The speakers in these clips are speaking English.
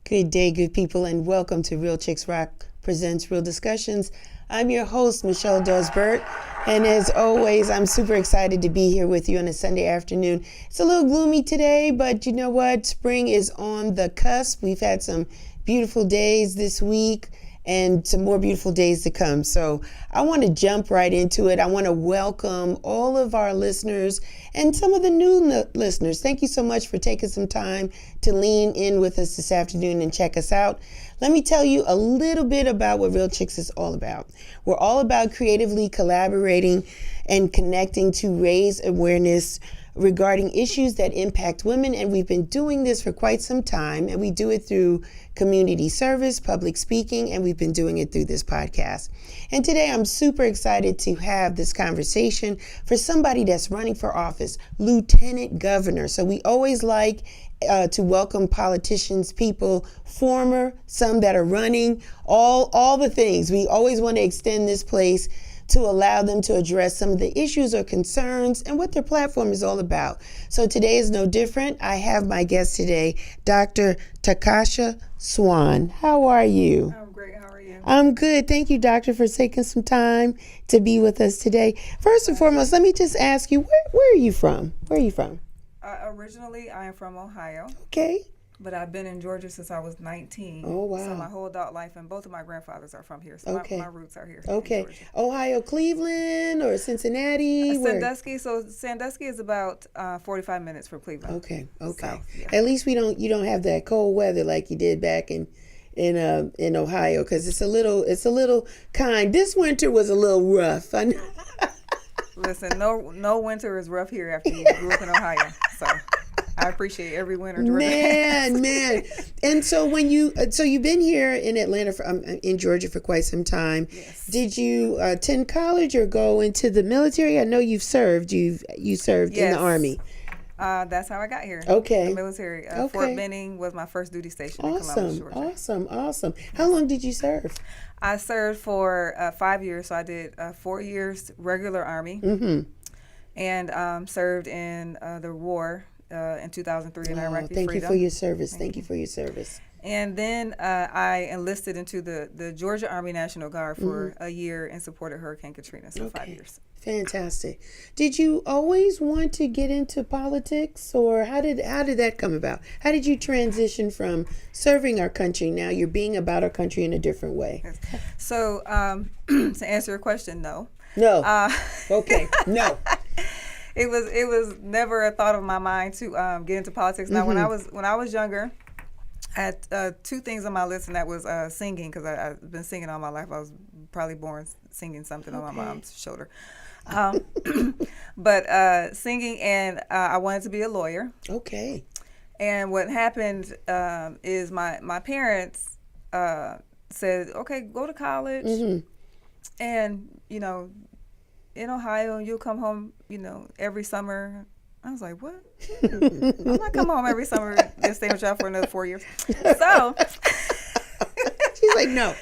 Good day, good people, and welcome to Real Chicks Rock Presents Real Discussions. I'm your host, Michelle Dawes Birt, and as always, I'm super excited to be here with you on a Sunday afternoon. It's a little gloomy today, but you know what? Spring is on the cusp. We've had some beautiful days this week and some more beautiful days to come. So I want to jump right into it. I want to welcome all of our listeners and some of the new listeners. Thank you so much for taking some time to lean in with us this afternoon and check us out. Let me tell you a little bit about what Real Chicks is all about. We're all about creatively collaborating and connecting to raise awareness regarding issues that impact women, and we've been doing this for quite some time, and we do it through community service, public speaking, and we've been doing it through this podcast. And today I'm super excited to have this conversation for somebody that's running for office, Lieutenant Governor. So we always like to welcome politicians, people, former, some that are running, all the things. We always want to extend this place to allow them to address some of the issues or concerns and what their platform is all about. So today is no different. I have my guest today, Dr. Takosha Swan. How are you? I'm great. How are you? I'm good. Thank you, doctor, for taking some time to be with us today. First and foremost, let me just ask you, where are you from? Where are you from? Originally, I am from Ohio. Okay. But I've been in Georgia since I was 19. Oh, wow. So my whole adult life, and both of my grandfathers are from here. So okay. my roots are here. Okay. Ohio, Cleveland, or Cincinnati? Sandusky. So Sandusky is about 45 minutes from Cleveland. Okay. South, yeah. At least you don't have that cold weather like you did back in Ohio, because it's a little kind. This winter was a little rough. I know. Listen, no winter is rough here after you grew up in Ohio. So I appreciate every winter. Man. And so you've been here in Atlanta, in Georgia for quite some time. Yes. Did you attend college or go into the military? I know you've served. You served in the Army. That's how I got here. Okay. The military. Fort Benning was my first duty station in Columbus, Georgia. Awesome. How long did you serve? I served for 5 years. So I did 4 years regular Army, and served in the war in 2003 in Iraqi freedom. Thank you for your service. Thank you for your service. And then I enlisted into the Georgia Army National Guard for a year and supported Hurricane Katrina, so 5 years. Fantastic. Did you always want to get into politics, or how did that come about? How did you transition from serving our country, now you're being about our country in a different way? Yes. So to answer your question, no. No. Okay. No. It was never a thought of my mind to get into politics. Now, when I was younger, I had 2 things on my list, and that was singing, because I've been singing all my life. I was probably born singing something on my mom's shoulder. But singing, and I wanted to be a lawyer. Okay. And what happened is my parents said, okay, go to college, and in Ohio, you'll come home, every summer. I was like, what? I'm not coming home every summer and stay with y'all for another 4 years. So she's like, no.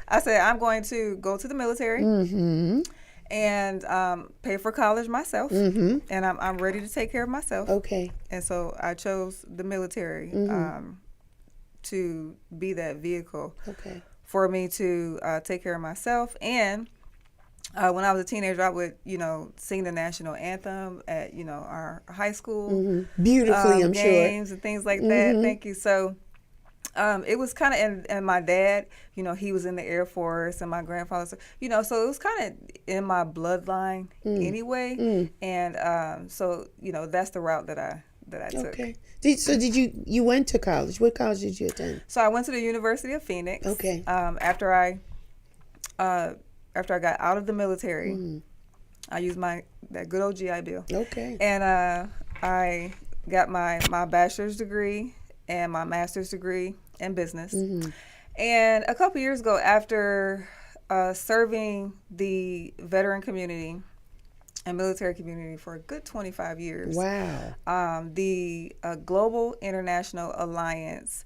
I said, I'm going to go to the military and pay for college myself, and I'm ready to take care of myself. Okay. And so I chose the military to be that vehicle for me to take care of myself. And when I was a teenager, I would, sing the national anthem at, our high school. Beautifully, I'm games sure. And things like that. Thank you. So it was kind of, and my dad, he was in the Air Force, and my grandfather, so it was kind of in my bloodline anyway. And so, that's the route that I took. Okay. Did you went to college? What college did you attend? So I went to the University of Phoenix. Okay. After I got out of the military, I used that good old GI Bill. Okay. And I got my bachelor's degree and my master's degree in business. And a couple years ago, after serving the veteran community and military community for a good 25 years, wow, the Global International Alliance,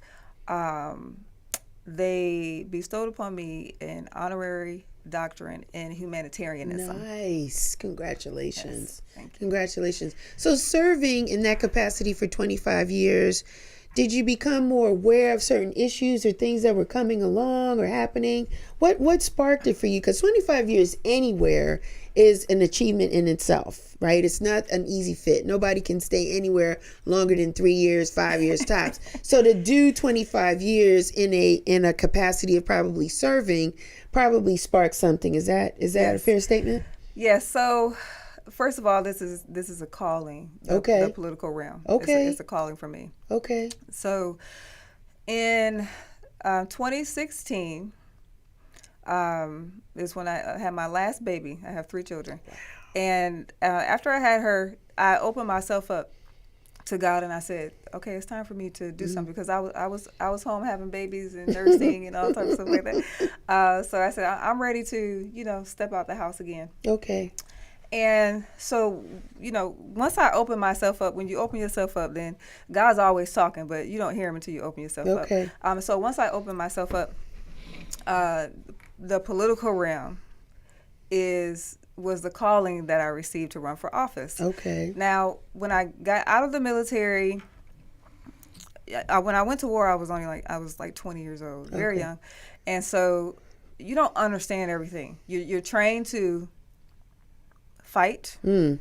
they bestowed upon me an honorary doctorate in humanitarianism. Nice. Congratulations. Yes, thank you. Congratulations. So serving in that capacity for 25 years, did you become more aware of certain issues or things that were coming along or happening? What sparked it for you? Because 25 years anywhere is an achievement in itself, right? It's not an easy fit. Nobody can stay anywhere longer than 3 years, 5 years tops. So to do 25 years in a capacity of probably serving probably sparked something. Is that Yes. a fair statement? Yes. So first of all, this is a calling. The political realm. Okay. It's a calling for me. Okay. So in 2016 is when I had my last baby. I have 3 children. Wow. And after I had her, I opened myself up to God, and I said, okay, it's time for me to do something, because I was home having babies and nursing and all types of stuff like that. So I said, I'm ready to, step out the house again. Okay. And so, once I open myself up, when you open yourself up, then God's always talking, but you don't hear him until you open yourself up. So once I open myself up, the political realm was the calling that I received to run for office. Okay. Now, when I got out of the military, when I went to war, I was like 20 years old, very young. And so you don't understand everything. You're trained to fight. You're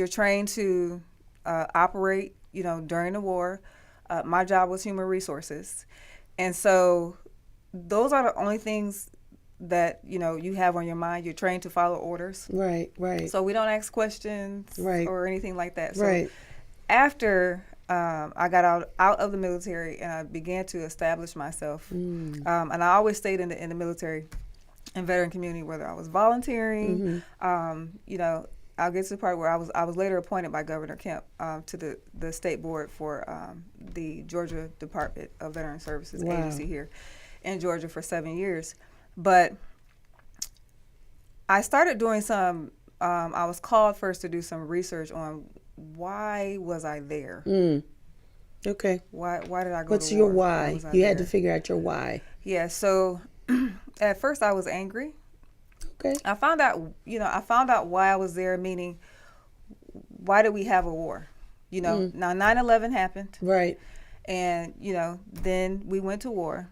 trained to operate, during the war. My job was human resources. And so those are the only things that, you have on your mind. You're trained to follow orders. Right. So we don't ask questions or anything like that. So after I got out of the military and I began to establish myself, and I always stayed in the military and veteran community, whether I was volunteering, I'll get to the part where I was later appointed by Governor Kemp to the state board for the Georgia Department of Veteran Services agency here in Georgia for 7 years. But I started doing I was called first to do some research on why was I there? Okay. Why did I go What's to your war? why? You had to figure out your why. Yeah, so at first I was angry. Okay. I found out why I was there, meaning why did we have a war? Now 9/11 happened. Right. And, then we went to war.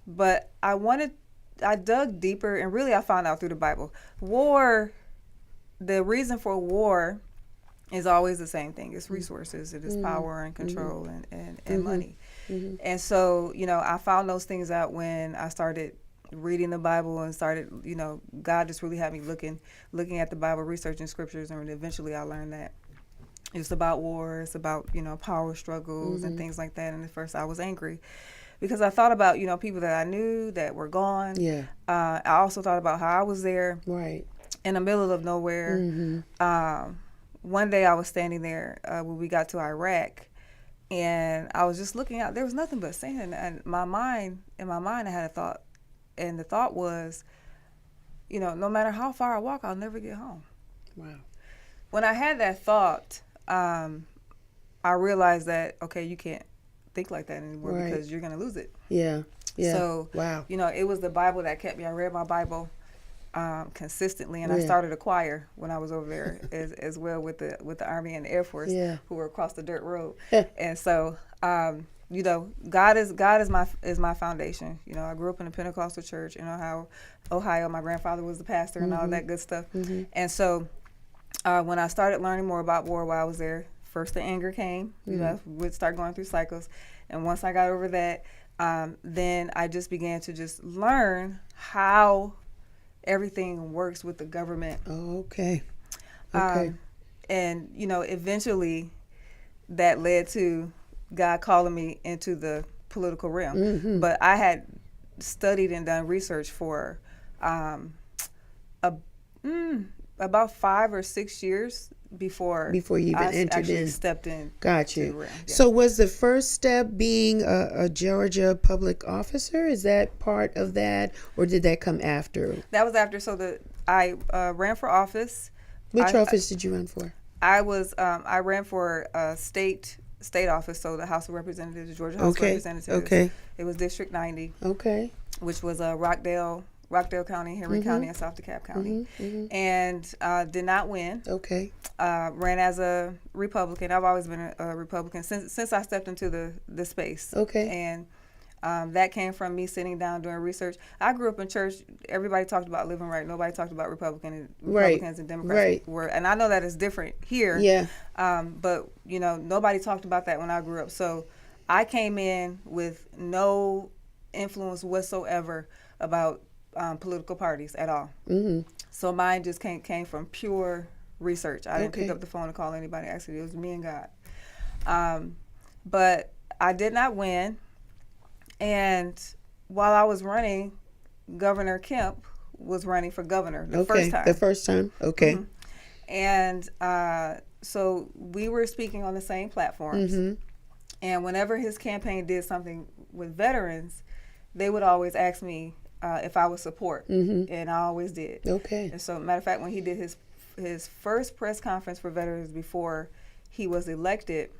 But I dug deeper, and really I found out through the Bible. The reason for war is always the same thing. It's resources. It is power and control and money. And so, I found those things out when I started reading the Bible and started, God just really had me looking at the Bible, researching scriptures, and eventually I learned that it's about war, it's about, power struggles and things like that. And at first I was angry because I thought about, people that I knew that were gone. Yeah. I also thought about how I was there. Right. In the middle of nowhere. One day I was standing there when we got to Iraq, and I was just looking out. There was nothing but sand, and in my mind I had a thought, and the thought was, no matter how far I walk, I'll never get home. Wow. When I had that thought, I realized that, okay, you can't think like that anymore because you're going to lose it. Yeah. So, wow. It was the Bible that kept me. I read my Bible consistently, and I started a choir when I was over there as well with the Army and the Air Force, who were across the dirt road. And so, God is my foundation. I grew up in a Pentecostal church in Ohio. My grandfather was the pastor and all that good stuff. And so, when I started learning more about war while I was there, first the anger came. We'd start going through cycles, and once I got over that, then I just began to just learn how everything works with the government. Oh, okay. And, eventually that led to God calling me into the political realm. But I had studied and done research for about 5 or 6 years before you even entered in. Stepped in. Got you. So was the first step being a Georgia public officer? Is that part of that, or did that come after? That was after. So I ran for office. Which office did you run for? I ran for state office, so the House of Representatives, the Georgia House of Representatives. Okay. It was District 90. Okay. Which was Rockdale County, Henry County, and South DeKalb County, and did not win. Okay. ran as a Republican. I've always been a Republican since I stepped into the space. Okay. And that came from me sitting down doing research. I grew up in church. Everybody talked about living right. Nobody talked about Republicans and Democrats. And I know that is different here. Yeah. But, nobody talked about that when I grew up. So I came in with no influence whatsoever about political parties at all. Mm-hmm. So mine just came from pure research. I didn't pick up the phone and call anybody. Actually, it was me and God. But I did not win. And while I was running, Governor Kemp was running for governor the first time. The first time. Okay. Mm-hmm. And so we were speaking on the same platforms. Mm-hmm. And whenever his campaign did something with veterans, they would always ask me if I would support. Mm-hmm. And I always did. Okay. And so, matter of fact, when he did his first press conference for veterans before he was elected,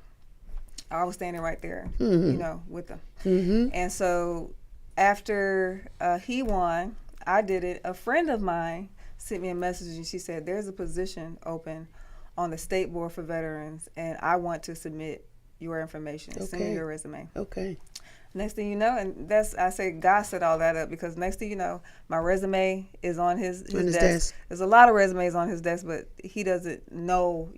I was standing right there, with him. Mm-hmm. And so after he won, I did it. A friend of mine sent me a message, and she said, there's a position open on the State Board for Veterans, and I want to submit your information. Okay. Send me your resume. Okay. Next thing you know, and I say God set all that up, because next thing you know, my resume is on his desk. There's a lot of resumes on his desk, but he doesn't know,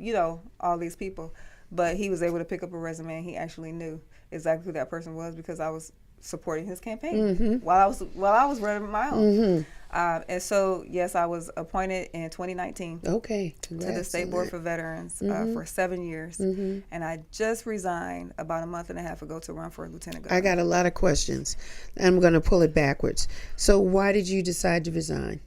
all these people. But he was able to pick up a resume, and he actually knew exactly who that person was, because I was supporting his campaign mm-hmm. while I was running my own. Mm-hmm. And so, yes, I was appointed in 2019 to the State Board for Veterans for 7 years. Mm-hmm. And I just resigned about a month and a half ago to run for lieutenant governor. I got a lot of questions. I'm going to pull it backwards. So why did you decide to resign?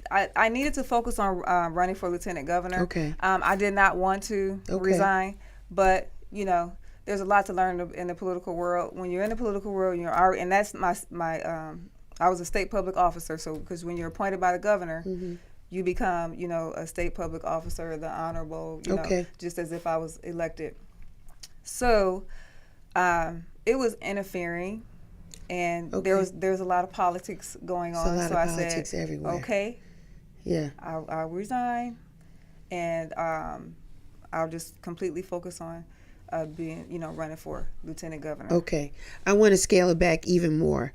I needed to focus on running for lieutenant governor. Okay. I did not want to resign, but there's a lot to learn in the political world. When you're in the political world, you're already, and that's my I was a state public officer. So because when you're appointed by the governor, mm-hmm. you become a state public officer, the honorable, just as if I was elected. So it was interfering. And there's a lot of politics going on. So I said, everywhere. Okay, yeah, I'll resign, and I'll just completely focus on being, running for lieutenant governor. Okay, I want to scale it back even more.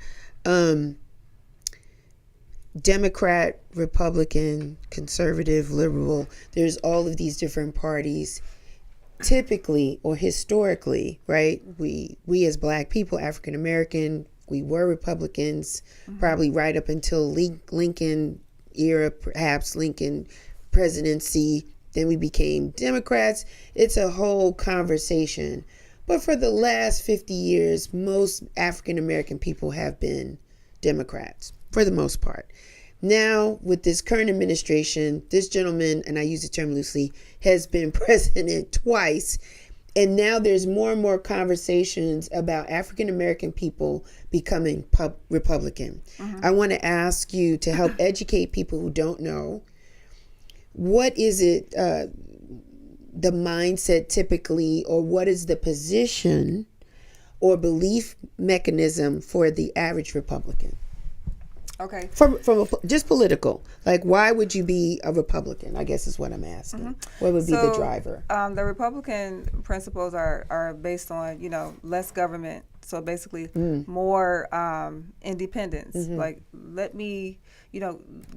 Democrat, Republican, conservative, liberal. There's all of these different parties. Typically or historically, right? We as Black people, African American. We were Republicans, mm-hmm. probably right up until Lincoln era, perhaps Lincoln presidency. Then we became Democrats. It's a whole conversation. But for the last 50 years, most African American people have been Democrats, for the most part. Now, with this current administration, this gentleman, and I use the term loosely, has been president twice. And now there's more and more conversations about African American people becoming Republican. Mm-hmm. I want to ask you to help educate people who don't know. What is it, the mindset typically, or what is the position or belief mechanism for the average Republican? Okay. From just political, like why would you be a Republican? I guess is what I'm asking. Mm-hmm. What would be the driver? The Republican principles are based on less government, so basically more independence. Mm-hmm. Like let me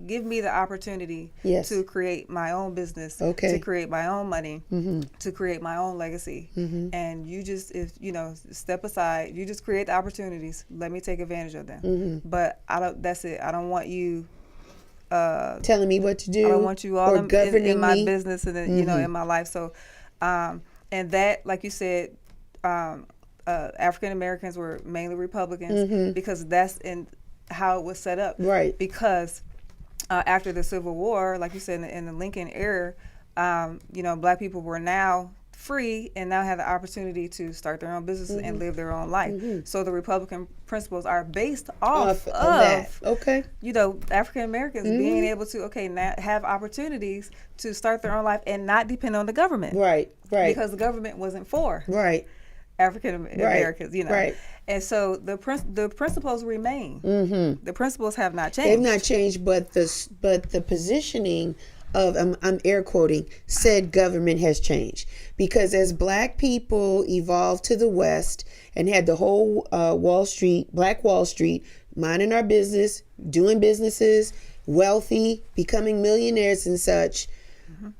give me the opportunity to create my own business, to create my own money, mm-hmm. to create my own legacy. Mm-hmm. And you just, step aside, you just create the opportunities. Let me take advantage of them. Mm-hmm. But that's it. I don't want you telling me what to do. I don't want you all in my business and mm-hmm. In my life. So, and that, like you said, African Americans were mainly Republicans mm-hmm. because that's how it was set up. Right. Because after the Civil War, like you said, in the Lincoln era, Black people were now free and now have the opportunity to start their own businesses mm-hmm. and live their own life. Mm-hmm. So the Republican principles are based off of that. Okay. African Americans mm-hmm. being able to now have opportunities to start their own life and not depend on the government. Right. Because the government wasn't for African Americans, Right. And so the principles remain. Mm-hmm. The principles have not changed. They've not changed, but the positioning of, I'm air quoting, said government has changed. Because as black people evolved to the West and had the whole Black Wall Street, minding our business, doing businesses, wealthy, becoming millionaires and such,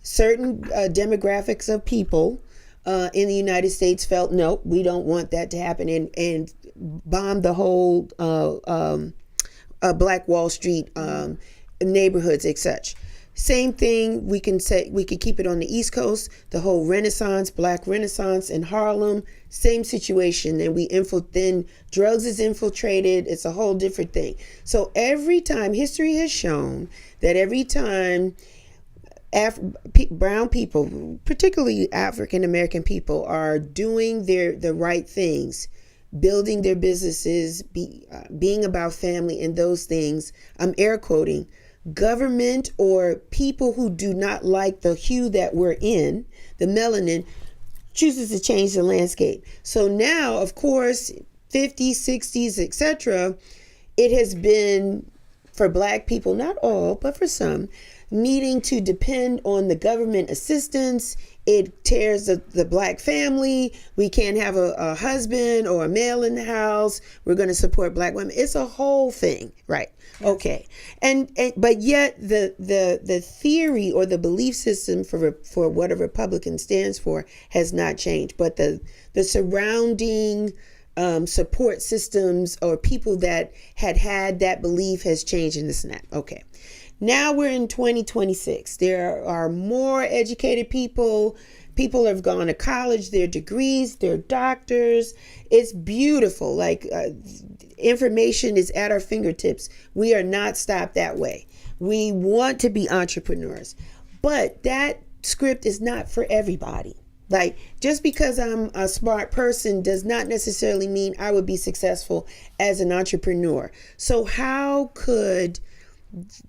certain demographics of people in the United States felt, nope, we don't want that to happen, and bombed the whole Black Wall Street neighborhoods, etc. Same thing, we could keep it on the East Coast, the whole Renaissance, Black Renaissance in Harlem, same situation. And then drugs is infiltrated. It's a whole different thing. So every time, history has shown that every time brown people, particularly African American people, are doing the right things, building their businesses, being about family and those things, I'm air quoting, government or people who do not like the hue that we're in, the melanin, chooses to change the landscape. So now, of course, 50s, 60s, etc., it has been for black people, not all, but for some, needing to depend on the government assistance. It tears the black family. We can't have a husband or a male in the house. We're going to support black women. It's a whole thing, right? Yes. Okay. But yet the theory or the belief system for what a Republican stands for has not changed. But the surrounding support systems or people that had that belief has changed in this and that. Okay. Now we're in 2026. There are more educated people. People have gone to college, their degrees, their doctors. It's beautiful. Like information is at our fingertips. We are not stopped that way. We want to be entrepreneurs, but that script is not for everybody. Like, just because I'm a smart person does not necessarily mean I would be successful as an entrepreneur. So how could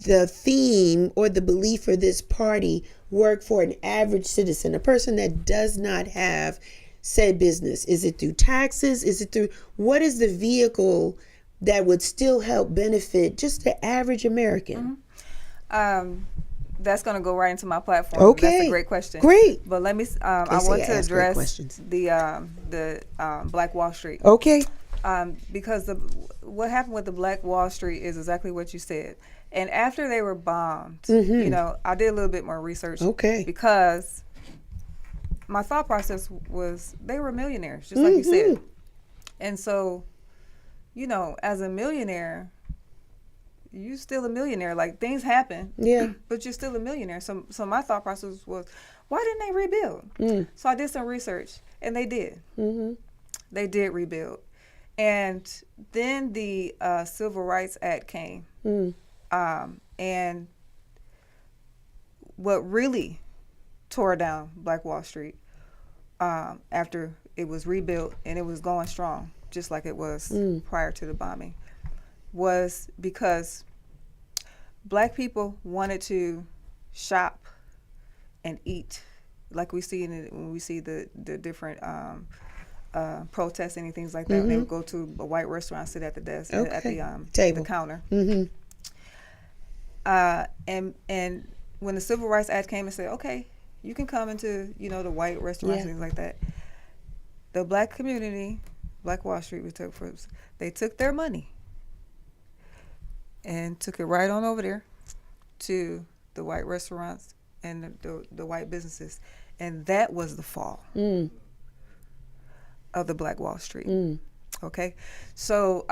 the theme or the belief for this party work for an average citizen, a person that does not have said business? Is it through taxes? What is the vehicle that would still help benefit just the average American? Mm-hmm. That's going to go right into my platform. Okay. That's a great question. Great. But let me, I want to address the Black Wall Street. Okay. Because what happened with the Black Wall Street is exactly what you said. And after they were bombed, I did a little bit more research. Okay. Because my thought process was they were millionaires, just like you said. And so, as a millionaire, you still a millionaire. Like, things happen. Yeah. But you're still a millionaire. So my thought process was, why didn't they rebuild? So I did some research, and they did. Mm-hmm. They did rebuild. And then the Civil Rights Act came. And what really tore down Black Wall Street after it was rebuilt and it was going strong, just like it was prior to the bombing, was because black people wanted to shop and eat, like we see when we see the different protesting and things like that. Mm-hmm. They would go to a white restaurant, sit at the desk, at the table, the counter. Mm-hmm. And when the Civil Rights Act came and said, okay, you can come into, the white restaurants and things like that, the black community, Black Wall Street, they took their money and took it right on over there to the white restaurants and the white businesses. And that was the fall of the Black Wall Street. Okay? So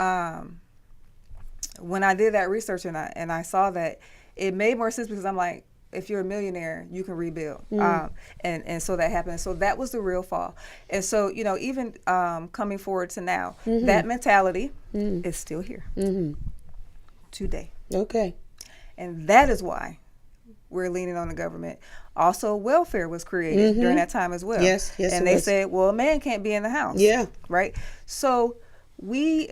when I did that research and I saw that, it made more sense because I'm like, if you're a millionaire, you can rebuild. And so that happened. So that was the real fall. And so, even coming forward to now, that mentality is still here today. Okay. And that is why we're leaning on the government. Also, welfare was created during that time as well. Yes. And they said, well, a man can't be in the house. Yeah. Right? So we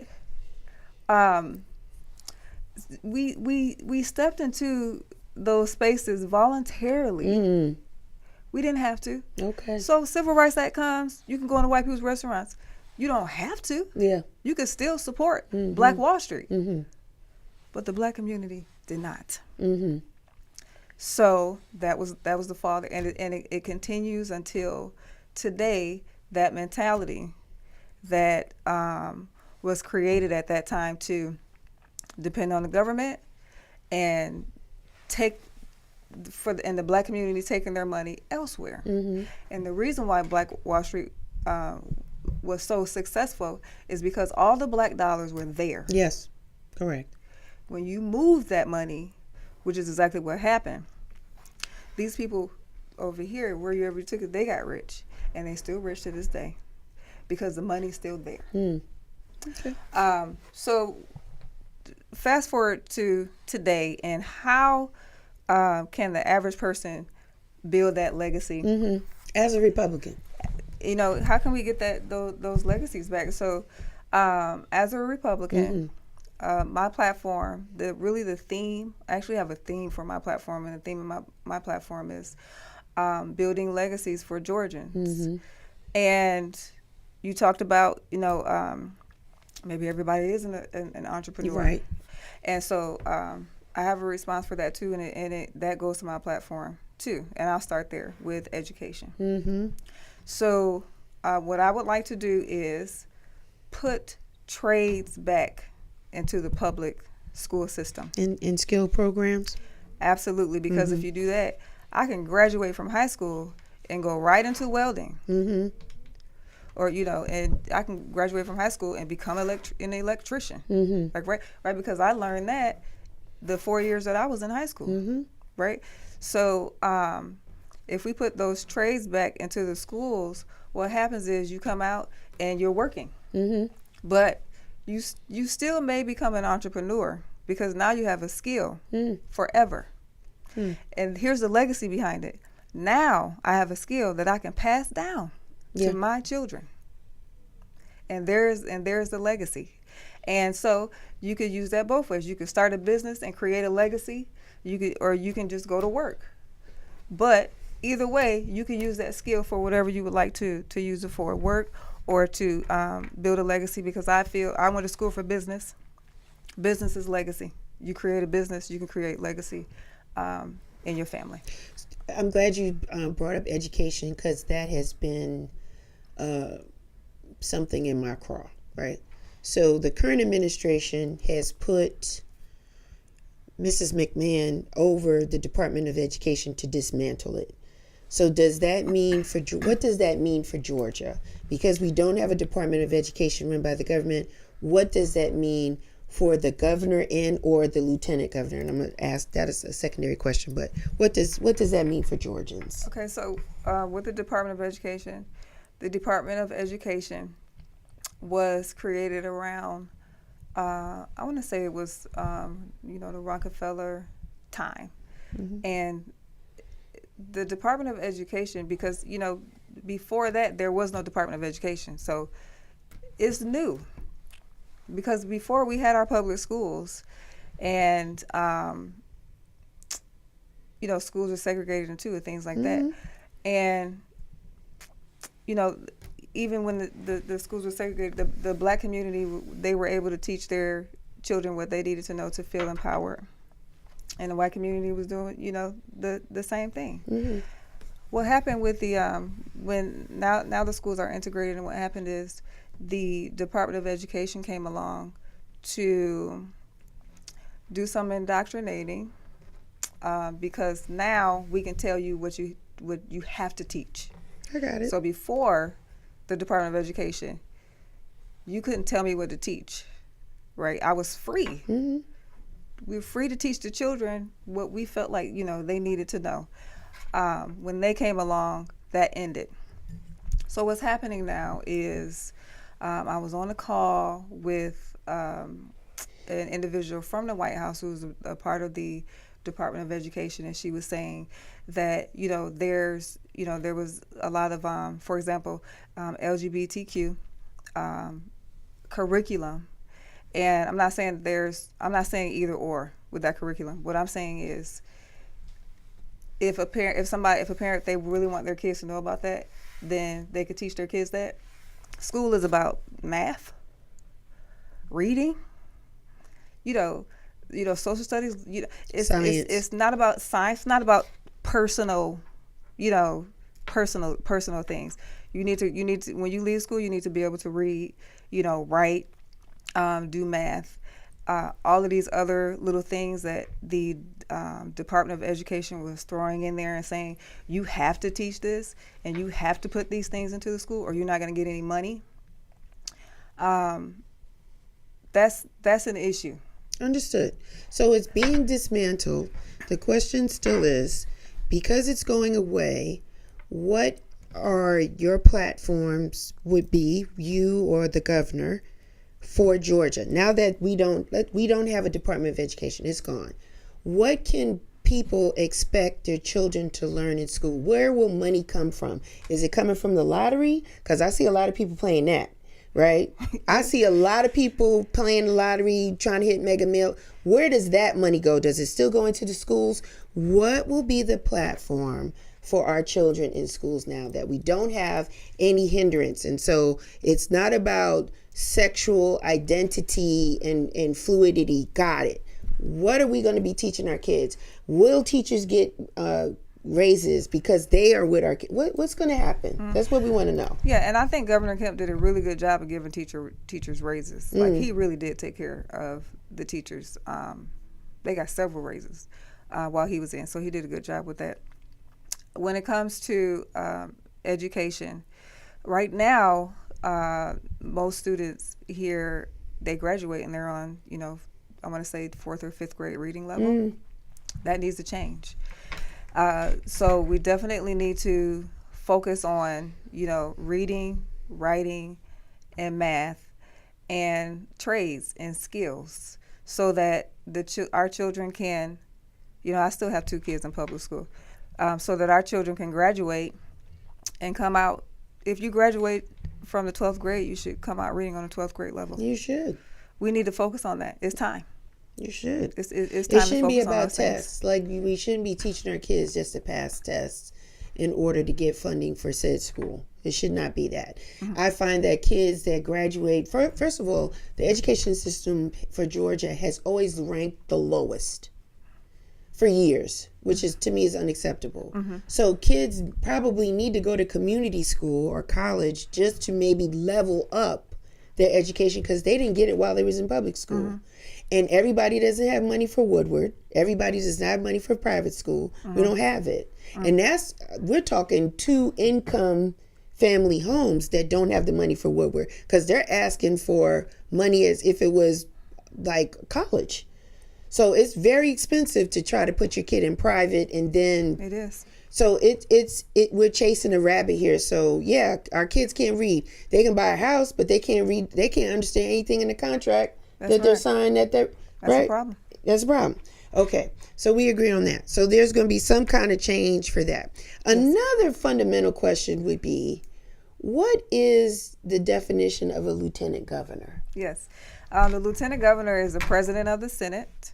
stepped into those spaces voluntarily. We didn't have to. Okay. So Civil Rights Act comes, you can go into white people's restaurants. You don't have to. Yeah. You can still support Black Wall Street. But the black community did not. So that was the father, and it continues until today. That mentality that was created at that time to depend on the government and and the black community taking their money elsewhere. Mm-hmm. And the reason why Black Wall Street was so successful is because all the black dollars were there. Yes, correct. When you move that money, which is exactly what happened, these people over here, wherever you took it, they got rich, and they still rich to this day because the money's still there. Okay. So fast forward to today, and how can the average person build that legacy? Mm-hmm. As a Republican. How can we get those legacies back? So as a Republican, my platform, the theme, I actually have a theme for my platform, and the theme of my platform is building legacies for Georgians. Mm-hmm. And you talked about, maybe everybody is an entrepreneur. Right. And so I have a response for that too, and that goes to my platform too. And I'll start there with education. Mm-hmm. So what I would like to do is put trades back into the public school system. In skill programs? Absolutely, because if you do that, I can graduate from high school and go right into welding. Mm-hmm. Or, and I can graduate from high school and become an electrician. Mm-hmm. Like, right, because I learned that the 4 years that I was in high school, Mm-hmm. right? So if we put those trades back into the schools, what happens is you come out and you're working. Mm-hmm. But you still may become an entrepreneur because now you have a skill forever. And here's the legacy behind it. Now I have a skill that I can pass down to my children. And there's the legacy. And so you could use that both ways. You could start a business and create a legacy. Or you can just go to work. But either way, you can use that skill for whatever you would like to use it for, work or to build a legacy, because I feel I went to school for business. Business is legacy. You create a business, you can create legacy in your family. I'm glad you brought up education, because that has been something in my craw, right? So the current administration has put Mrs. McMahon over the Department of Education to dismantle it. So what does that mean for Georgia? Because we don't have a Department of Education run by the government, what does that mean for the governor and or the lieutenant governor? And I'm going to ask that as a secondary question, but what does that mean for Georgians? Okay, so with the Department of Education was created around, I want to say it was, the Rockefeller time. And the Department of Education, because, before that, there was no Department of Education. So it's new. Because before we had our public schools, and, schools were segregated in two and things like that. And, even when the schools were segregated, the black community, they were able to teach their children what they needed to know to feel empowered. And the white community was doing, the same thing. What happened with the, when now the schools are integrated, and what happened is the Department of Education came along to do some indoctrinating, because now we can tell you what you have to teach. I got it. So before the Department of Education, you couldn't tell me what to teach, right? I was free. We were free to teach the children what we felt like, they needed to know. When they came along, that ended. So what's happening now is I was on a call with an individual from the White House who was a part of the Department of Education, and she was saying that there was a lot of for example, LGBTQ curriculum, and I'm not saying either or with that curriculum. What I'm saying is, if a parent they really want their kids to know about that, then they could teach their kids that. School is about math, reading. social studies, Science. it's not about science, not about personal, personal things. You need to when you leave school, you need to be able to read, write, do math, all of these other little things that the Department of Education was throwing in there and saying you have to teach this and you have to put these things into the school or you're not going to get any money. That's an issue. Understood. So it's being dismantled. The question still is, because it's going away, what are your platforms would be, you or the governor, for Georgia? Now that we don't have a Department of Education, it's gone. What can people expect their children to learn in school? Where will money come from? Is it coming from the lottery? Because I see a lot of people playing that. Right? I see a lot of people playing the lottery, trying to hit Mega Mil. Where does that money go? Does it still go into the schools? What will be the platform for our children in schools now that we don't have any hindrance? And so it's not about sexual identity and fluidity. Got it. What are we going to be teaching our kids? Will teachers get raises because they are with our kids? What's going to happen? That's what we want to know. Yeah, and I think Governor Kemp did a really good job of giving teachers raises. Like, he really did take care of the teachers. They got several raises while he was in, so he did a good job with that. When it comes to education, right now, most students here, they graduate and they're on, I want to say 4th or 5th grade reading level. That needs to change. So we definitely need to focus on, reading, writing, and math, and trades and skills, so that our children can, I still have 2 kids in public school, so that our children can graduate and come out. If you graduate from the 12th grade, you should come out reading on a 12th grade level. You should. We need to focus on that. It's time. You should. It's time it to shouldn't focus be on about those tests. things. Like, we shouldn't be teaching our kids just to pass tests in order to get funding for said school. It should not be that. I find that kids that graduate, first of all, the education system for Georgia has always ranked the lowest for years, which is, to me, is unacceptable. So kids probably need to go to community school or college just to maybe level up their education, because they didn't get it while they was in public school. And everybody doesn't have money for Woodward. Everybody does not have money for private school. We don't have it. And we're talking 2 income family homes that don't have the money for Woodward, because they're asking for money as if it was like college. So it's very expensive to try to put your kid in private, and then It is. so we're chasing a rabbit here. So yeah, our kids can't read. They can buy a house, but they can't read. They can't understand anything in the contract they're signing. That's a problem. That's a problem. Okay, so we agree on that. So there's going to be some kind of change for that. Another fundamental question would be, what is the definition of a lieutenant governor? Yes. The lieutenant governor is the president of the Senate.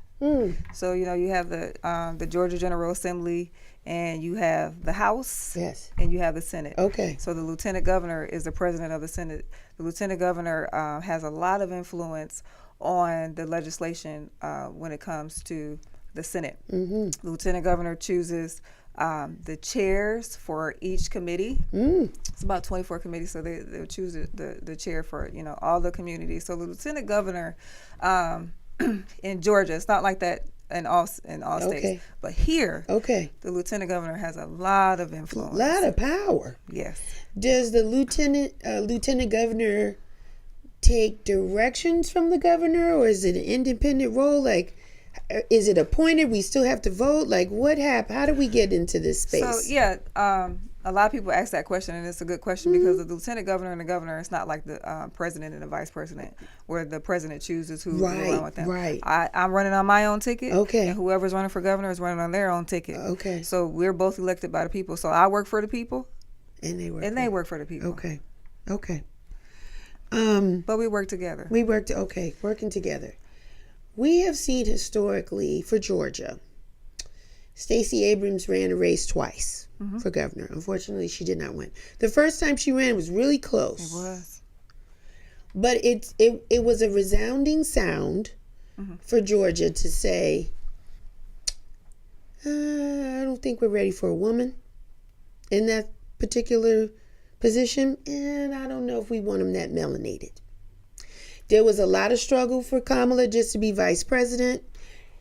So, you have the Georgia General Assembly, and you have the House, Yes. and you have the Senate. Okay. So the lieutenant governor is the president of the Senate. The lieutenant governor has a lot of influence on the legislation when it comes to the Senate. The lieutenant governor chooses the chairs for each committee. It's about 24 committees, so they'll choose the chair for all the communities. So the lieutenant governor in Georgia, it's not like that in all states, but here, the lieutenant governor has a lot of influence, a lot of power. Yes. Does the lieutenant governor take directions from the governor, or is it an independent role? Like, is it appointed? We still have to vote? Like, what happened? How do we get into this space? So, yeah, a lot of people ask that question, and it's a good question because the lieutenant governor and the governor, it's not like the president and the vice president, where the president chooses who will run with them. Right. I'm running on my own ticket, Okay. and whoever's running for governor is running on their own ticket. Okay. So we're both elected by the people. So I work for the people, And they work. work for the people. Okay. Okay. But we work together. Working together. We have seen historically for Georgia, Stacey Abrams ran a race twice for governor. Unfortunately, she did not win. The first time she ran was really close. It was. But it was a resounding sound for Georgia to say, I don't think we're ready for a woman in that particular position, and I don't know if we want them that melanated. There was a lot of struggle for Kamala just to be vice president.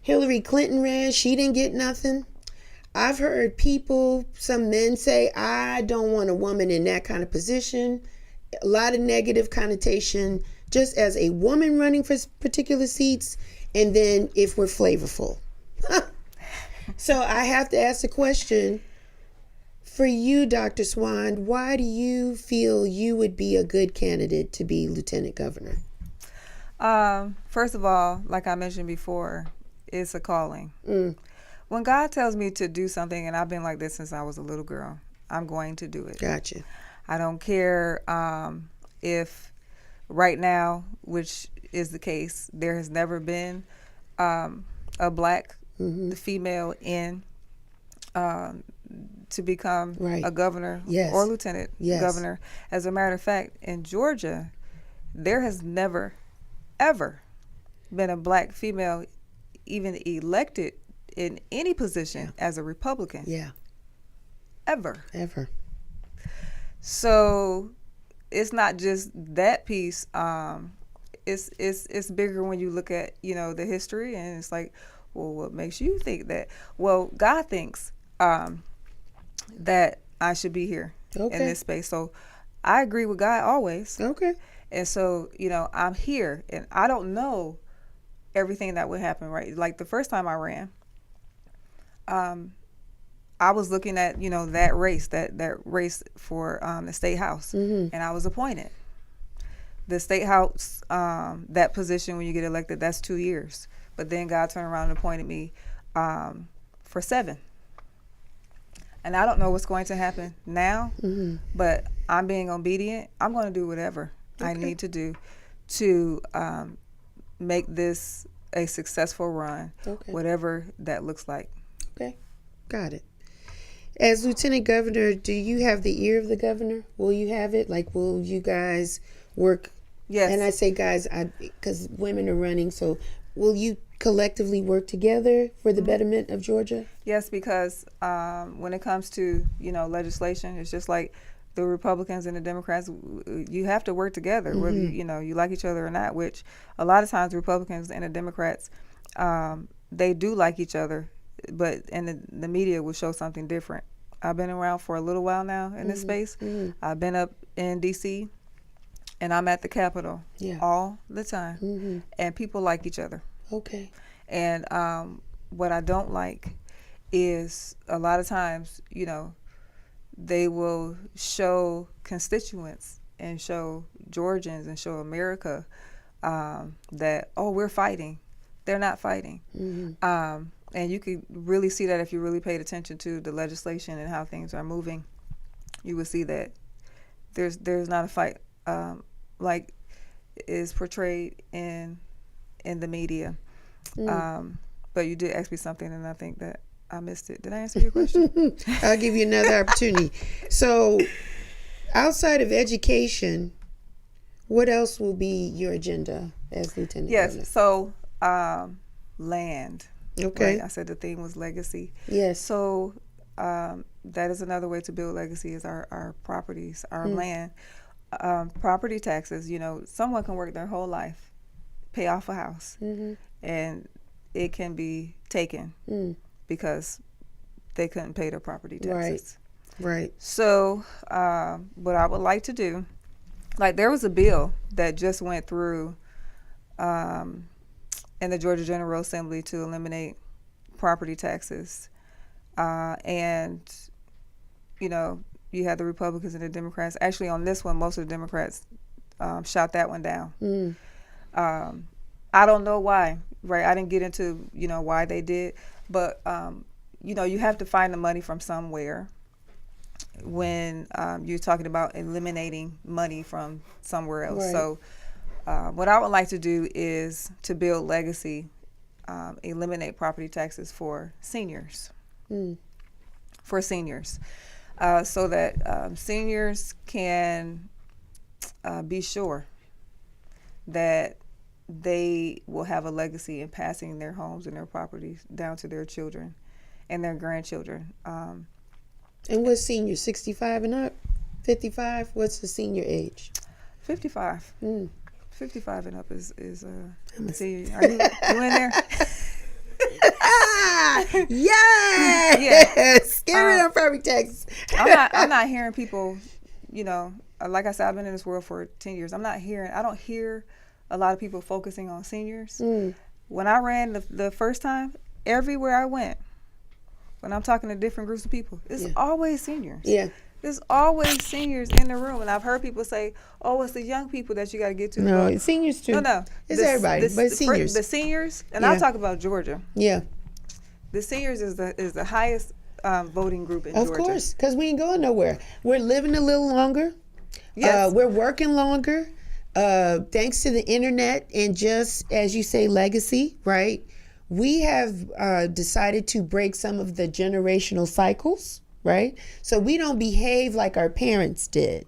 Hillary Clinton ran. She didn't get nothing. I've heard people, some men say, I don't want a woman in that kind of position. A lot of negative connotation just as a woman running for particular seats, and then if we're flavorful. So I have to ask the question, for you, Dr. Swan, why do you feel you would be a good candidate to be lieutenant governor? First of all, like I mentioned before, it's a calling. When God tells me to do something, and I've been like this since I was a little girl, I'm going to do it. Gotcha. I don't care if right now, which is the case, there has never been a black female in to become a governor or lieutenant governor. As a matter of fact, in Georgia, there has never, ever been a black female even elected in any position as a Republican. Ever. So it's not just that piece. It's bigger when you look at, the history, and it's like, well, what makes you think that? Well, God thinks that I should be here in this space. So I agree with God always. And so, I'm here, and I don't know everything that would happen, right? Like the first time I ran, I was looking at, that race for the state house, and I was appointed. The state house, that position when you get elected, that's 2 years. But then God turned around and appointed me for 7. And I don't know what's going to happen now, but I'm being obedient. I'm going to do whatever I need to do to make this a successful run, whatever that looks like. Got it. As lieutenant governor, do you have the ear of the governor? Will you have it? Like, will you guys work? Yes. And I say guys, because women are running, so will you collectively work together for the betterment of Georgia? Yes, because when it comes to, legislation, it's just like the Republicans and the Democrats, you have to work together, whether you like each other or not, which a lot of times the Republicans and the Democrats, they do like each other, but the media will show something different. I've been around for a little while now in this space. I've been up in D.C., and I'm at the Capitol all the time, and people like each other. And what I don't like is a lot of times, they will show constituents and show Georgians and show America that, we're fighting. They're not fighting. And you could really see that if you really paid attention to the legislation and how things are moving. You would see that there's not a fight like is portrayed in the media. But you did ask me something, and I think that I missed it. Did I answer your question? I'll give you another opportunity. So, outside of education, what else will be your agenda as lieutenant governor? So land. Okay. Right? I said the theme was legacy. Yes. So that is another way to build legacy is our properties, our land. Property taxes, someone can work their whole life, pay off a house, and it can be taken because they couldn't pay their property taxes. Right. So what I would like to do, like there was a bill that just went through in the Georgia General Assembly to eliminate property taxes. And, you had the Republicans and the Democrats. Actually, on this one, most of the Democrats shot that one down. I don't know why, right? I didn't get into, why they did. But, you have to find the money from somewhere when you're talking about eliminating money from somewhere else. Right. So what I would like to do is to build legacy, eliminate property taxes for seniors. So that seniors can be sure that they will have a legacy in passing their homes and their properties down to their children and their grandchildren. And what's senior? 65 and up? 55? What's the senior age? 55. 55 and up is senior. Are you in there? Yes. Give me them perfect texts. I'm not hearing people, like I said, I've been in this world for 10 years. I don't hear a lot of people focusing on seniors. When I ran the first time, everywhere I went, when I'm talking to different groups of people, it's always seniors. Yeah. There's always seniors in the room. And I've heard people say, oh, it's the young people that you got to get to. No, it's seniors too. No. It's everybody, but seniors. The seniors, and I'll talk about Georgia. Yeah. The seniors is the highest voting group in Georgia. Of course, because we ain't going nowhere. We're living a little longer. Yes. We're working longer. Thanks to the internet and just, as you say, legacy, right? We have decided to break some of the generational cycles, right? So we don't behave like our parents did.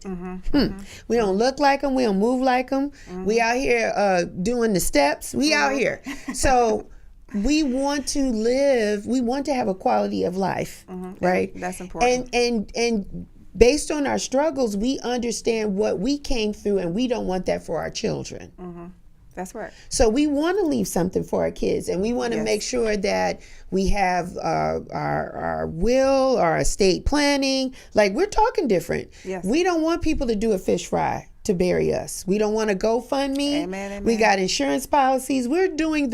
We don't look like them. We don't move like them. We out here doing the steps. We out here. So we want to live. We want to have a quality of life, right? That's important. And based on our struggles, we understand what we came through, and we don't want that for our children. That's right. So we want to leave something for our kids, and we want to make sure that we have our will, our estate planning. Like, we're talking different. Yes. We don't want people to do a fish fry to bury us. We don't want to GoFundMe. Amen. We got insurance policies. We're doing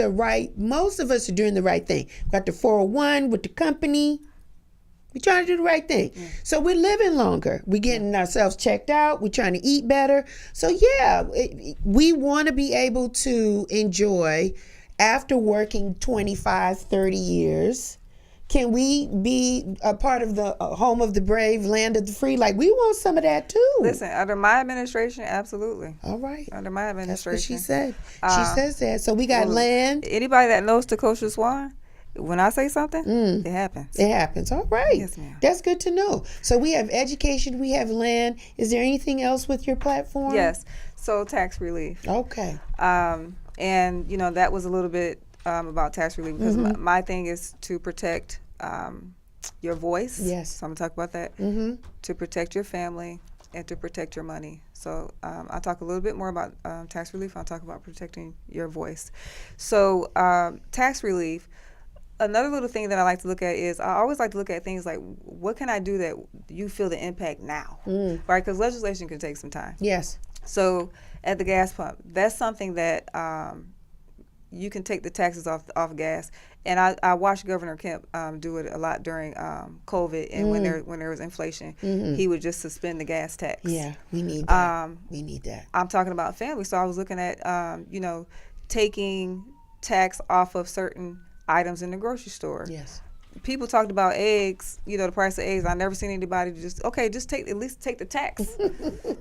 most of us are doing the right thing. We got the 401 with the company. We're trying to do the right thing. So we're living longer. We're getting ourselves checked out. We're trying to eat better. So we want to be able to enjoy, after working 25, 30 years, can we be a part of the home of the brave, land of the free? Like, we want some of that too. Listen, under my administration, absolutely. All right. Under my administration. That's what she said. She says that. So we got land. Anybody that knows Takosha Swan, when I say something, it happens. It happens. All right. Yes, ma'am. That's good to know. So we have education, we have land. Is there anything else with your platform? Yes. So tax relief. Okay. And, that was a little bit about tax relief because my thing is to protect your voice. Yes. So I'm going to talk about that. To protect your family and to protect your money. So I'll talk a little bit more about tax relief. I'll talk about protecting your voice. So tax relief. Another little thing that I like to look at is I always like to look at things like, what can I do that you feel the impact now, right? Because legislation can take some time. Yes. So at the gas pump, that's something that you can take the taxes off gas. And I watched Governor Kemp do it a lot during COVID, and when there was inflation, he would just suspend the gas tax. Yeah, we need that. We need that. I'm talking about family, so I was looking at taking tax off of certain items in the grocery store. Yes. People talked about eggs, the price of eggs. I never seen anybody at least take the tax.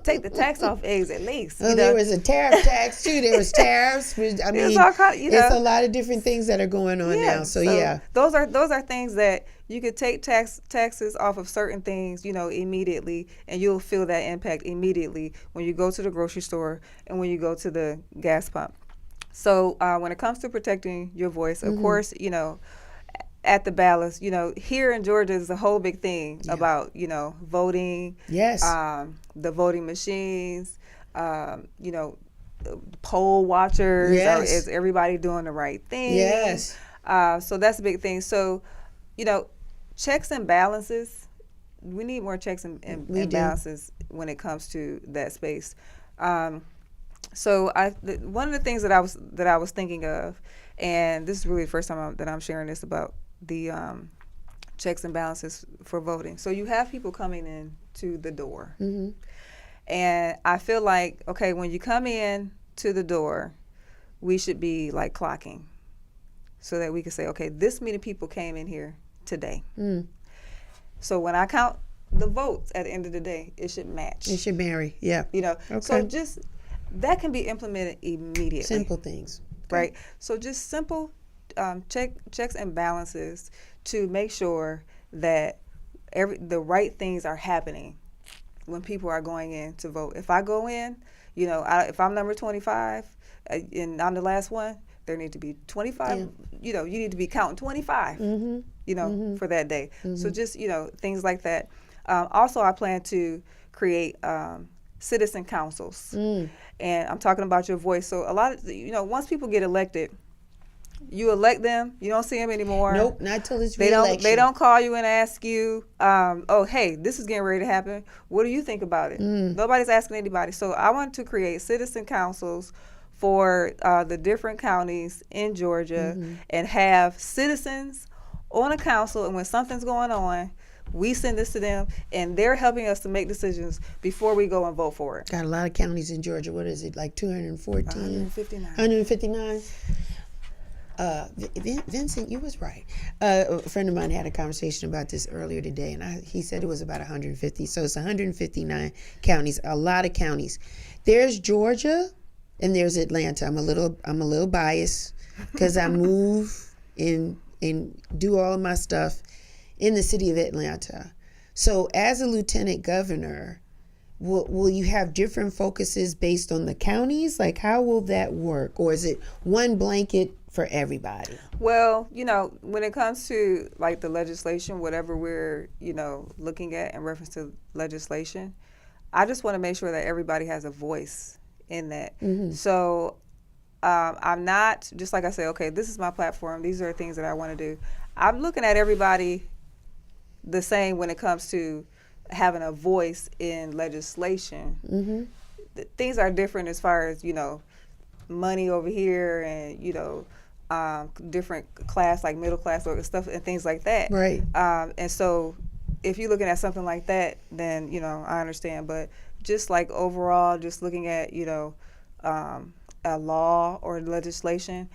Take the tax off eggs at least. Well, there was a tariff tax too. There was tariffs. I mean, it's a lot of different things that are going on now. So yeah. Those are things that you could take taxes off of certain things, immediately, and you'll feel that impact immediately when you go to the grocery store and when you go to the gas pump. So when it comes to protecting your voice, of course, at the ballots, here in Georgia is a whole big thing about, voting. Yes. The voting machines, poll watchers. Yes. Is everybody doing the right thing? Yes. So that's a big thing. So, checks and balances. We need more checks and balances when it comes to that space. So one of the things that I was thinking of, and this is really the first time that I'm sharing this about the checks and balances for voting. So you have people coming in to the door, and I feel like, okay, when you come in to the door, we should be like clocking, so that we can say, okay, this many people came in here today. So when I count the votes at the end of the day, it should match. It should marry. Yeah. Okay. So just that can be implemented immediately. Simple things. Right. So just simple checks and balances to make sure that the right things are happening when people are going in to vote. If I go in, if I'm number 25 and I'm the last one, there need to be 25. You need to be counting 25. For that day. So just things like that. Also, I plan to create citizen councils, and I'm talking about your voice. So a lot of once people get elected, you elect them, you don't see them anymore. Nope, not till it's re-election. They don't call you and ask you, oh, hey, this is getting ready to happen. What do you think about it? Nobody's asking anybody. So I want to create citizen councils for the different counties in Georgia and have citizens on a council, and when something's going on, we send this to them, and they're helping us to make decisions before we go and vote for it. Got a lot of counties in Georgia. What is it, like 214? 159. 159? Vincent, you was right. A friend of mine had a conversation about this earlier today, and he said it was about 150. So it's 159 counties, a lot of counties. There's Georgia, and there's Atlanta. I'm a little biased because I move and do all of my stuff in the city of Atlanta. So as a lieutenant governor, will you have different focuses based on the counties? Like, how will that work? Or is it one blanket for everybody? Well, when it comes to like the legislation, whatever we're, looking at in reference to legislation, I just want to make sure that everybody has a voice in that. So I'm not, just like I say, okay, this is my platform. These are things that I want to do. I'm looking at everybody the same when it comes to having a voice in legislation. Things are different as far as, money over here and, different class, like middle class or stuff and things like that. Right. And so if you're looking at something like that, then, I understand. But just like overall, just looking at, a law or legislation,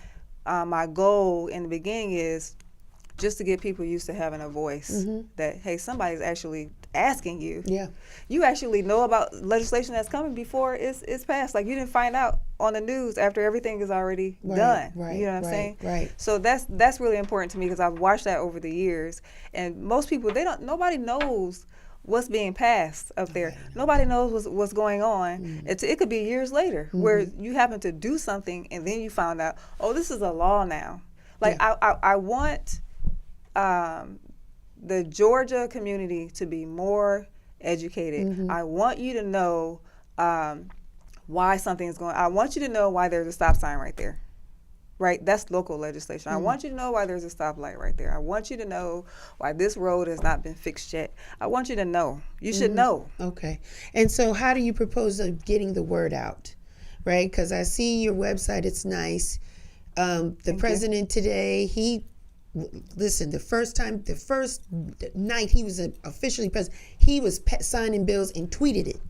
my goal in the beginning is just to get people used to having a voice, that, hey, somebody's actually asking you. Yeah. You actually know about legislation that's coming before it's passed. Like, you didn't find out on the news after everything is already done. Right. You know what I'm saying? Right. So that's really important to me because I've watched that over the years. And most people, nobody knows what's being passed up there. Nobody knows what's going on. It could be years later where you happen to do something and then you found out, oh, this is a law now. Like, I want the Georgia community to be more educated. I want you to know why something is going on. I want you to know why there's a stop sign right there. Right? That's local legislation. I want you to know why there's a stoplight right there. I want you to know why this road has not been fixed yet. I want you to know. You should know. Okay. And so how do you propose of getting the word out? Right? Because I see your website. It's nice. The president today, the first night he was officially president, he was signing bills and tweeted it.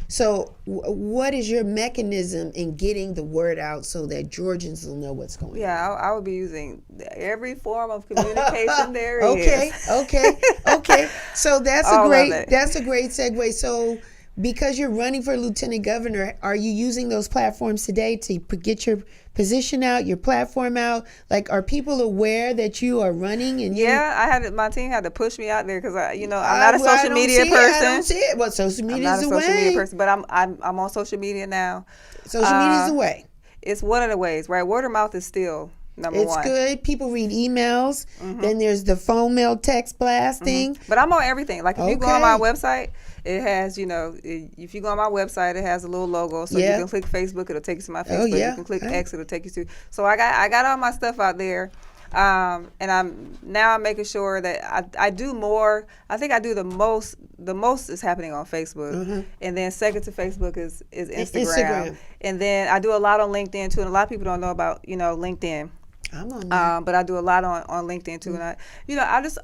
So what is your mechanism in getting the word out so that Georgians will know what's going on? Yeah, I would be using every form of communication there is. Okay. So that's a great segue. So because you're running for lieutenant governor, are you using those platforms today to get your position out, your platform out? Like, are people aware that you are running? And my team had to push me out there because I'm not a social media person. I don't see it. Well, social media is the way. I'm not a social media person, but I'm on social media now. Social media is the way. It's one of the ways, right? Word of mouth is still number one. It's good. People read emails. Then there's the phone mail text blasting. But I'm on everything. Like, if you go on my website, it has, if you go on my website, it has a little logo. So you can click Facebook, it'll take you to my Facebook. You can click X, it'll take you to. So I got all my stuff out there. And I'm making sure that I do more. I think I do the most is happening on Facebook. And then second to Facebook is Instagram. And then I do a lot on LinkedIn too. And a lot of people don't know about, LinkedIn. I'm on there. But I do a lot on LinkedIn too. And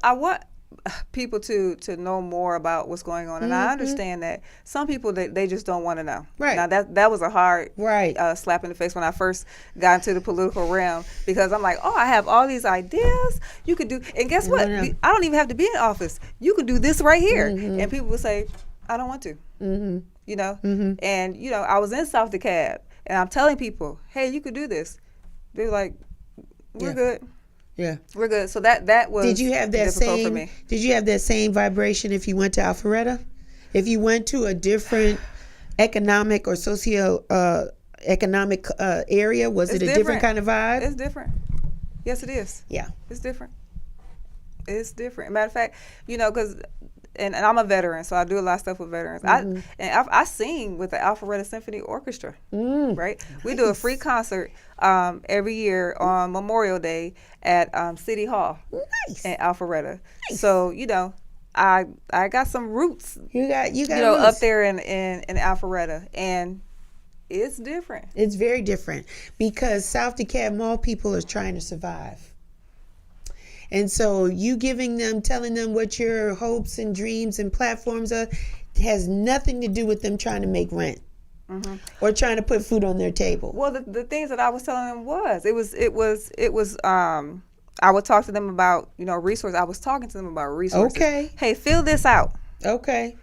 I want people to know more about what's going on, and I understand that some people they just don't want to know. Right now, that was a hard slap in the face when I first got into the political realm, because I'm like, oh, I have all these ideas you could do, and guess what? I don't even have to be in office. You could do this right here, and people would say, I don't want to. And I was in South DeKalb, and I'm telling people, hey, you could do this. They're like, we're good. Yeah, we're good. So that was difficult for me. Did you have that same vibration if you went to Alpharetta? If you went to a different economic or socio economic area? Was it a different kind of vibe? It's different. Yes, it is. Yeah. It's different. It's different. Matter of fact, because and I'm a veteran, so I do a lot of stuff with veterans. I sing with the Alpharetta Symphony Orchestra, right? Nice. We do a free concert every year on Memorial Day at City Hall in Alpharetta. Nice. So I got some roots. You got roots up there in Alpharetta, and it's different. It's very different because South DeKalb Mall people are trying to survive. And so you telling them what your hopes and dreams and platforms are, has nothing to do with them trying to make rent or trying to put food on their table. Well, the things that I was telling them was I would talk to them about, resources. I was talking to them about resources. Okay. Hey, fill this out. Okay.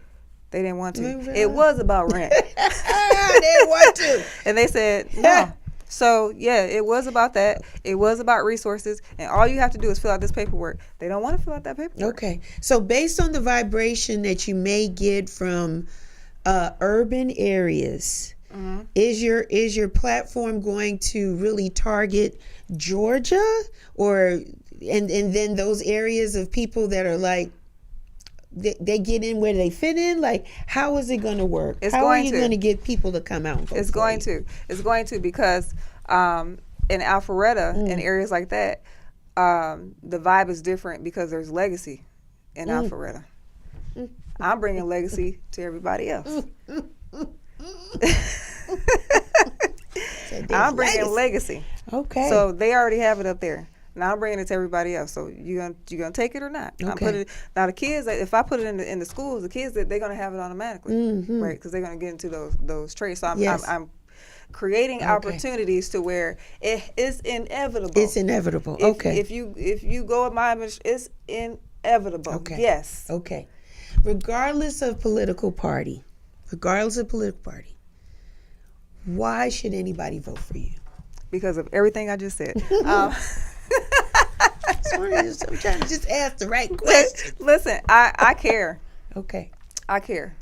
They didn't want to. It was about rent. They didn't want to. And they said, no. So, yeah, it was about that. It was about resources. And all you have to do is fill out this paperwork. They don't want to fill out that paperwork. Okay. So, based on the vibration that you may get from urban areas, is your platform going to really target Georgia and then those areas of people that are like, they get in where they fit in? Like, how is it going to work? How are you going to get people to come out and vote? It's going to because in Alpharetta and areas like that, the vibe is different because there's legacy in Alpharetta. I'm bringing legacy to everybody else. I'm bringing legacy. Okay. So they already have it up there. Now I'm bringing it to everybody else. So you gonna take it or not? Okay. Now the kids, if I put it in the schools, the kids they're gonna have it automatically, right? Because they're gonna get into those traits. So I'm creating opportunities to where it is inevitable. It's inevitable. Okay. If you go at my image, it's inevitable. Okay. Yes. Okay. Regardless of political party, why should anybody vote for you? Because of everything I just said. I'm trying to just ask the right question. Listen, I care. Okay. I care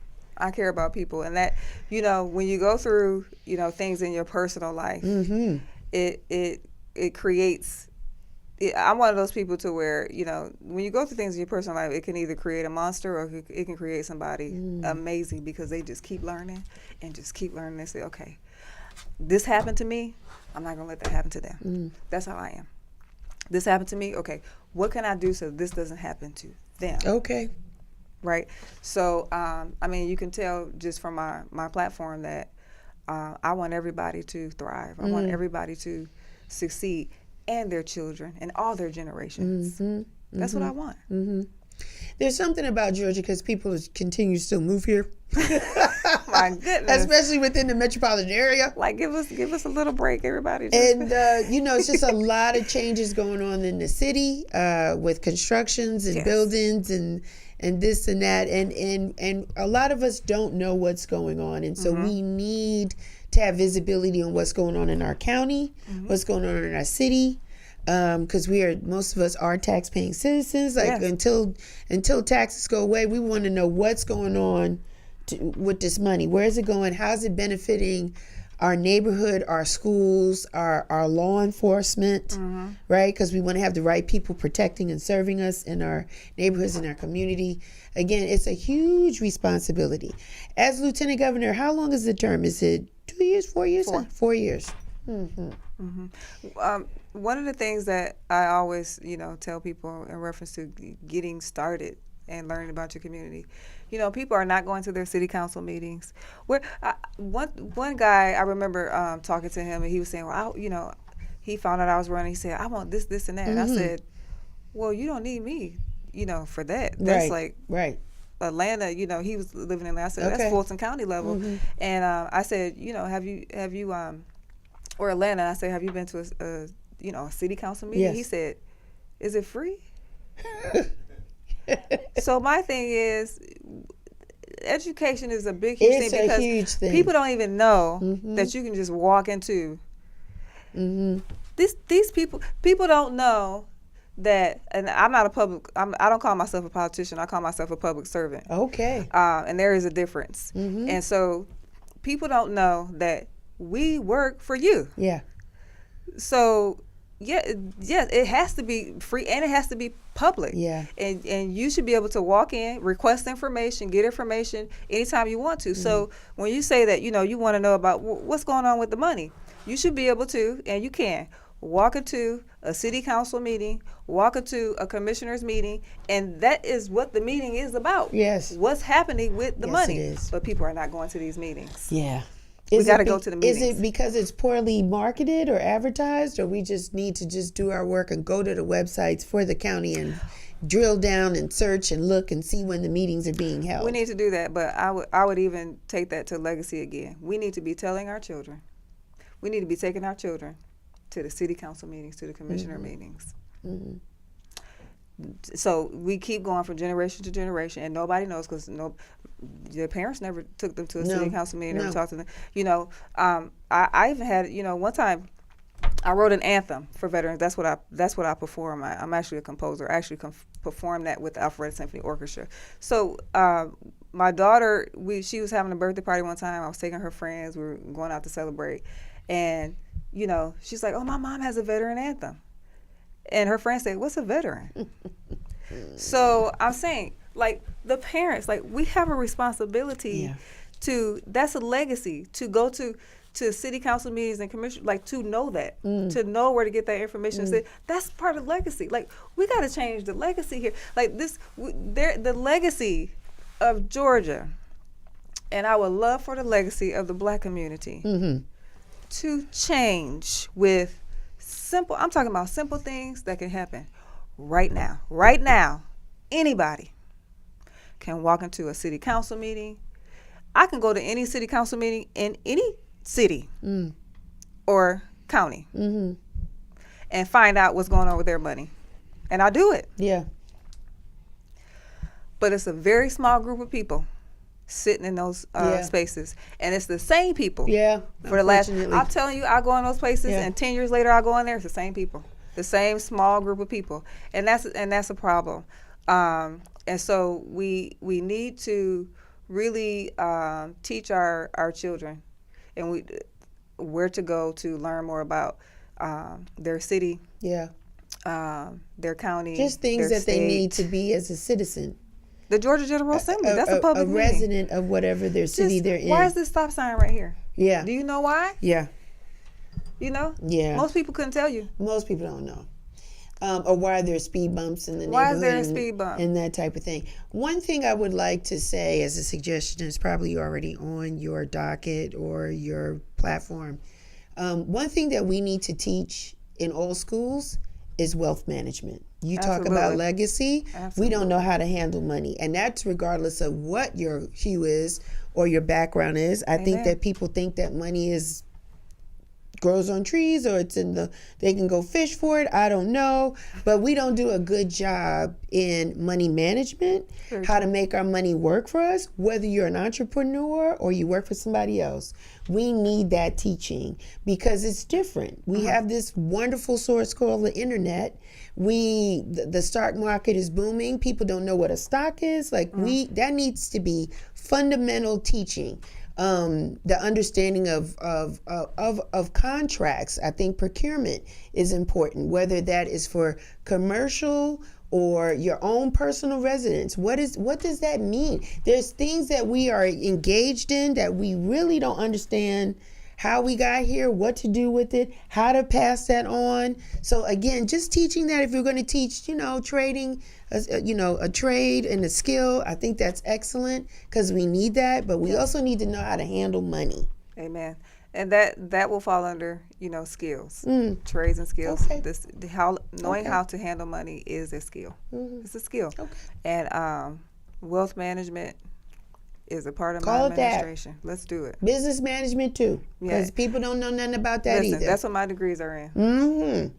about people, and that when you go through things in your personal life, it creates. I'm one of those people to where when you go through things in your personal life, it can either create a monster or it can create somebody amazing because they just keep learning and just keep learning. They say, okay, this happened to me. I'm not gonna let that happen to them. That's how I am. This happened to me. Okay, what can I do so this doesn't happen to them? Okay. Right. So, you can tell just from my platform that I want everybody to thrive. I want everybody to succeed, and their children and all their generations. That's what I want. There's something about Georgia because people continue to still move here. My goodness. Especially within the metropolitan area. Like, give us a little break, everybody. And, it's just a lot of changes going on in the city with constructions and buildings and this and that. And a lot of us don't know what's going on. And so we need to have visibility on what's going on in our county, what's going on in our city. Because most of us are tax-paying citizens. Like until taxes go away, we want to know what's going on with this money. Where is it going? How's it benefiting our neighborhood, our schools, our law enforcement, right? Because we want to have the right people protecting and serving us in our neighborhoods and our community. Again, it's a huge responsibility. As Lieutenant Governor, how long is the term? Is it 2 years, 4 years? 4 years. One of the things that I always, tell people in reference to getting started and learning about your community, people are not going to their city council meetings. One guy, I remember talking to him, and he was saying, well, he found out I was running. He said, I want this, this, and that. And I said, well, you don't need me, for that. That's right. Atlanta, he was living in Atlanta. I said, that's Fulton County level. And I said, have you or Atlanta, I said, have you been to a city council meeting? Yes. He said, is it free? So my thing is, education is a big, huge thing because huge thing. People don't even know that you can just walk into. These people don't know that, and I'm not I don't call myself a politician. I call myself a public servant. Okay. And there is a difference. And so people don't know that we work for you. Yeah. So yeah, it has to be free and it has to be public. Yeah. And you should be able to walk in, request information, get information anytime you want to. So when you say that, you want to know about what's going on with the money, you should be able to, and you can, walk into a city council meeting, walk into a commissioner's meeting, and that is what the meeting is about. Yes. What's happening with the money. It is. But people are not going to these meetings. Yeah. We got to go to the meetings. Is it because it's poorly marketed or advertised, or we just need to just do our work and go to the websites for the county and drill down and search and look and see when the meetings are being held? We need to do that, but I would even take that to legacy again. We need to be telling our children. We need to be taking our children to the city council meetings, to the commissioner meetings. So we keep going from generation to generation, and nobody knows because their parents never took them to a city council meeting, never talked to them. I even had, one time I wrote an anthem for veterans. That's what I perform. I'm actually a composer. I actually perform that with the Alpharetta Symphony Orchestra. So my daughter, she was having a birthday party one time. I was taking her friends. We were going out to celebrate, and she's like, "Oh, my mom has a veteran anthem." And her friends say, "What's a veteran?" So I'm saying, like, the parents, like, we have a responsibility that's a legacy, to go to city council meetings and commission, like, to know that, to know where to get that information. So that's part of legacy. Like, we got to change the legacy here. Like, the legacy of Georgia, and I would love for the legacy of the Black community to change with I'm talking about simple things that can happen right now. Right now, anybody can walk into a city council meeting. I can go to any city council meeting in any city or county and find out what's going on with their money. And I do it. Yeah. But it's a very small group of people sitting in those spaces, and it's the same people. Yeah, for the last. I'm telling you, I go in those places, and 10 years later, I go in there. It's the same people, the same small group of people, and that's a problem. And so we need to really teach our children, and where to go to learn more about their city, their county, just things that they need to be as a citizen. The Georgia General Assembly, that's a public meeting. A resident of whatever their city they're in. Why is this stop sign right here? Yeah. Do you know why? Yeah. Yeah. Most people couldn't tell you. Most people don't know. Or why are there speed bumps in the neighborhood? Why is there a speed bump? And that type of thing. One thing I would like to say as a suggestion is probably already on your docket or your platform. One thing that we need to teach in all schools is wealth management. You talk about legacy. We don't know how to handle money. And that's regardless of what your hue is or your background is. I think that people think that money grows on trees, or they can go fish for it. I don't know. But we don't do a good job in money management, how to make our money work for us, whether you're an entrepreneur or you work for somebody else. We need that teaching because it's different. We have this wonderful source called the internet. The stock market is booming. People don't know what a stock is. That needs to be fundamental teaching. The understanding of contracts. I think procurement is important, whether that is for commercial or your own personal residence. What does that mean? There's things that we are engaged in that we really don't understand how we got here, what to do with it, how to pass that on. So again, just teaching that. If you're going to teach, trading, a trade and a skill, I think that's excellent because we need that, but we also need to know how to handle money. Amen. And that will fall under, skills, trades and skills. Okay. Knowing how to handle money is a skill. It's a skill. Okay. And wealth management is a part of Call my it administration. That. Let's do it. Business management too, because people don't know nothing about that either. That's what my degrees are in.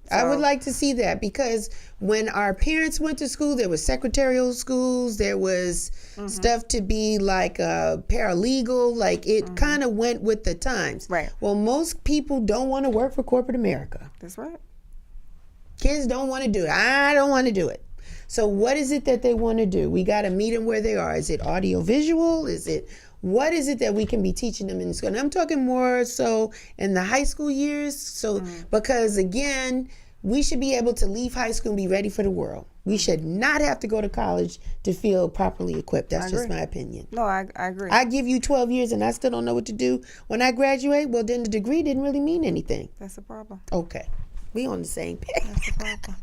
So, I would like to see that because when our parents went to school, there was secretarial schools, there was stuff to be like a paralegal, like it kind of went with the times. Right. Well, most people don't want to work for corporate America. That's right. Kids don't want to do it. I don't want to do it. So what is it that they want to do? We got to meet them where they are. Is it audio visual? Is it what is it that we can be teaching them in school? And I'm talking more so in the high school years. So, because again, we should be able to leave high school and be ready for the world. We should not have to go to college to feel properly equipped. That's just my opinion. No, I agree. I give you 12 years and I still don't know what to do when I graduate. Well, then the degree didn't really mean anything. That's a problem. Okay. We on the same page. That's a problem.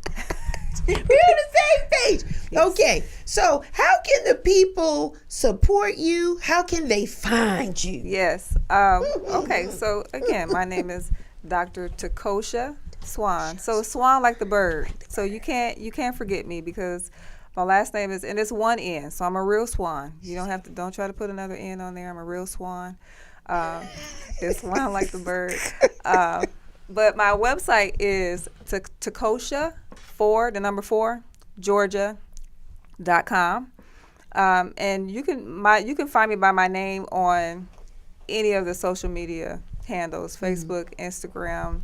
We're on the same page. Yes. Okay. So how can the people support you? How can they find you? Yes. Okay. So again, my name is Dr. Takosha Swan. So Swan like the bird. So you can't forget me because my last name is, and it's one N. So I'm a real swan. You don't try to put another N on there. I'm a real swan. It's Swan like the bird. But my website is Takosha 4 Georgia.com. And you can find me by my name on any of the social media handles, Facebook, Instagram,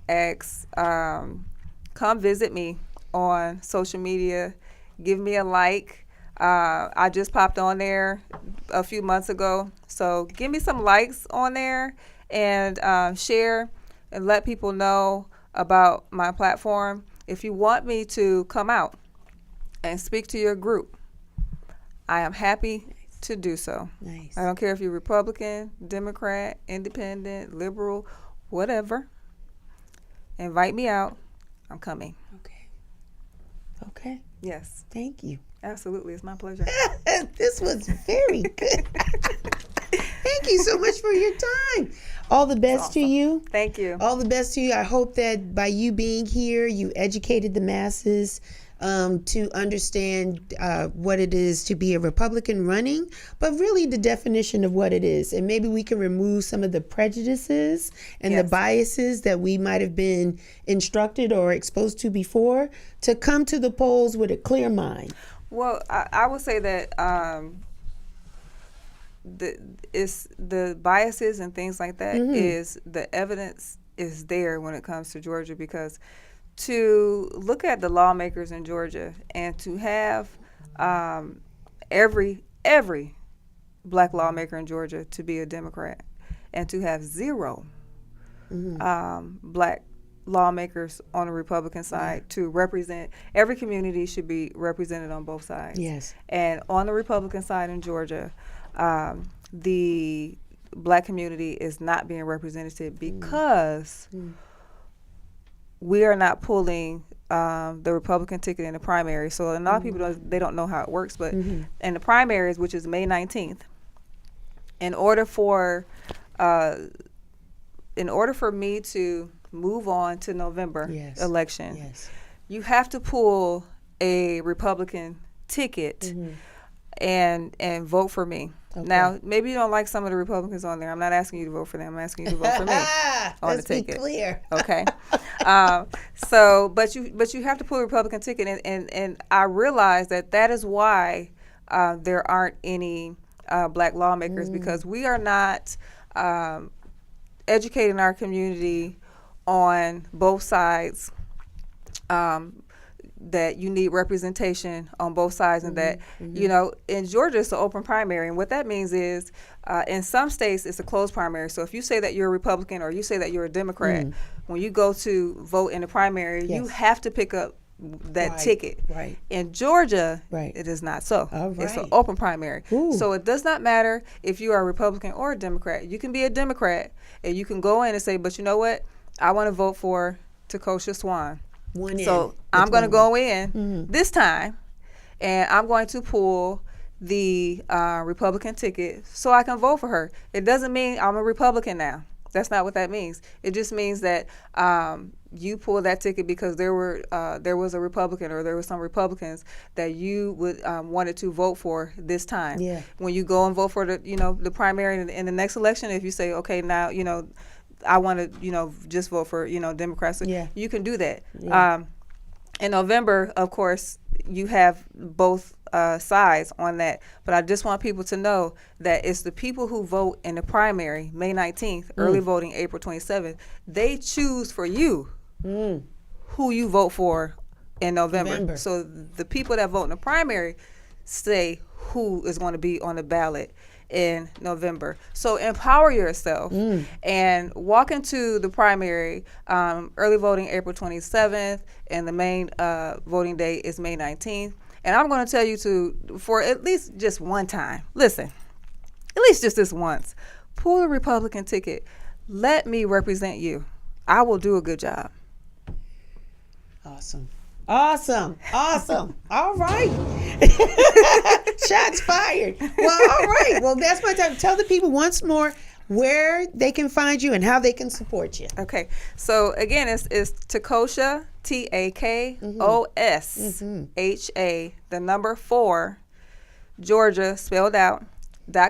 X. Come visit me on social media. Give me a like. I just popped on there a few months ago. So give me some likes on there and share and let people know about my platform. If you want me to come out and speak to your group, I am happy to do so. Nice. I don't care if you're Republican, Democrat, Independent, Liberal, whatever. Invite me out. I'm coming. Okay. Yes. Thank you. Absolutely. It's my pleasure. This was very good. Thank you so much for your time. All the best to you. Thank you. All the best to you. I hope that by you being here, you educated the masses to understand what it is to be a Republican running, but really the definition of what it is. And maybe we can remove some of the prejudices and the biases that we might have been instructed or exposed to before to come to the polls with a clear mind. Well, I would say that the biases and things like that is the evidence is there when it comes to Georgia, because to look at the lawmakers in Georgia and to have every black lawmaker in Georgia to be a Democrat and to have zero black lawmakers on the Republican side to represent every community should be represented on both sides. Yes. And on the Republican side in Georgia, the black community is not being represented because we are not pulling the Republican ticket in the primary. So a lot of people don't know how it works, but in the primaries, which is May 19th, in order for me to move on to November election, you have to pull a Republican ticket and vote for me. Okay. Now, maybe you don't like some of the Republicans on there. I'm not asking you to vote for them. I'm asking you to vote for me on the ticket. Let's be clear. Okay. But you have to pull a Republican ticket, and I realize that is why there aren't any black lawmakers, because we are not educating our community on both sides, that you need representation on both sides, and that, in Georgia it's an open primary. And what that means is in some states it's a closed primary. So if you say that you're a Republican or you say that you're a Democrat, when you go to vote in the primary, you have to pick up that ticket. Right. In Georgia, it is not so. It's an open primary. So it does not matter if you are a Republican or a Democrat. You can be a Democrat and you can go in and say, but you know what? I want to vote for Takosha Swan. So I'm going to go in this time, and I'm going to pull the Republican ticket so I can vote for her. It doesn't mean I'm a Republican now. That's not what that means. It just means that you pull that ticket because there was a Republican, or there were some Republicans that you would wanted to vote for this time. Yeah. When you go and vote for the primary in the next election, if you say, okay, now I want to, just vote for, Democrats. So you can do that. Yeah. In November, of course, you have both sides on that. But I just want people to know that it's the people who vote in the primary, May 19th, early voting, April 27th. They choose for you who you vote for in November. So the people that vote in the primary say who is going to be on the ballot in November. So empower yourself and walk into the primary. Early voting April 27th, and the main voting day is May 19th. And I'm going to tell you for at least just one time, listen, at least just this once, pull a Republican ticket. Let me represent you. I will do a good job. Awesome. All right. Shots fired. Well, all right. Well, that's my time. Tell the people once more where they can find you and how they can support you. Okay. So again, it's Takosha, TAKOSHA, the number 4, Georgia, spelled out,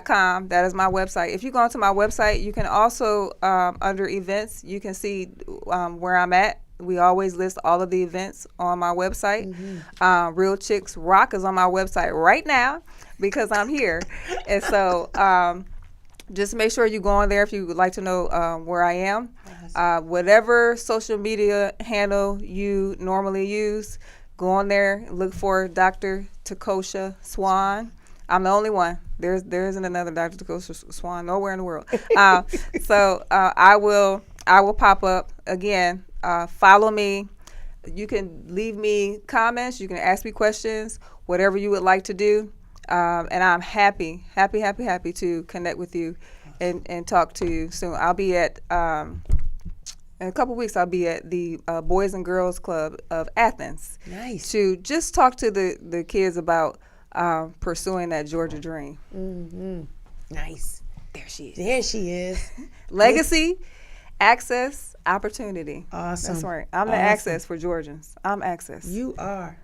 .com. That is my website. If you go onto my website, you can also, under events, you can see where I'm at. We always list all of the events on my website. Real Chicks Rock is on my website right now because I'm here. And so just make sure you go on there if you would like to know where I am. Whatever social media handle you normally use, go on there, look for Dr. Takosha Swan. I'm the only one. There isn't another Dr. Takosha Swan nowhere in the world. So I will pop up again. Follow me. You can leave me comments. You can ask me questions, whatever you would like to do. And I'm happy to connect with you and talk to you soon. I'll be at, in a couple weeks, I'll be at the Boys and Girls Club of Athens. Nice. To just talk to the kids about pursuing that Georgia dream. Nice. There she is. Legacy, access, opportunity. Awesome. That's right. I'm the access for Georgians. I'm access. You are.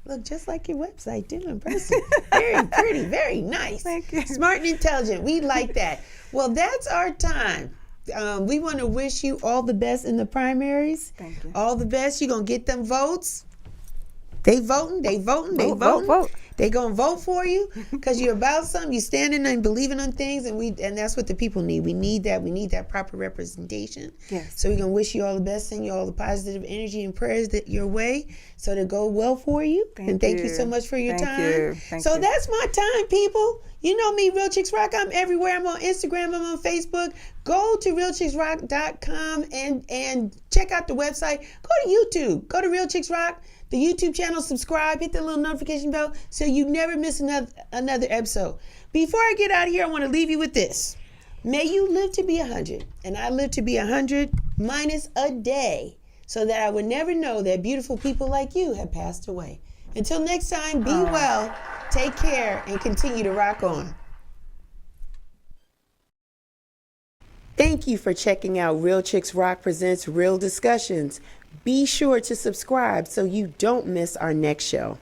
Look, just like your website, too. Impressive. Very pretty. Very nice. Thank you. Smart and intelligent. We like that. Well, that's our time. We want to wish you all the best in the primaries. Thank you. All the best. You're going to get them votes. They voting. Vote. They gonna vote for you because you're about something. You standing and believing on things, and that's what the people need. We need that. We need that proper representation. Yes. So we're gonna wish you all the best, send you all the positive energy and prayers that your way, so to go well for you. Thank you so much for your time. Thank you. That's my time, people. You know me, Real Chicks Rock. I'm everywhere. I'm on Instagram. I'm on Facebook. Go to realchicksrock.com and check out the website. Go to YouTube. Go to Real Chicks Rock, the YouTube channel. Subscribe. Hit the little notification bell so you never miss another episode. Before I get out of here, I want to leave you with this. May you live to be 100, and I live to be 100 minus a day, so that I would never know that beautiful people like you have passed away. Until next time, be well, take care, and continue to rock on. Thank you for checking out Real Chicks Rock Presents Real Discussions. Be sure to subscribe so you don't miss our next show.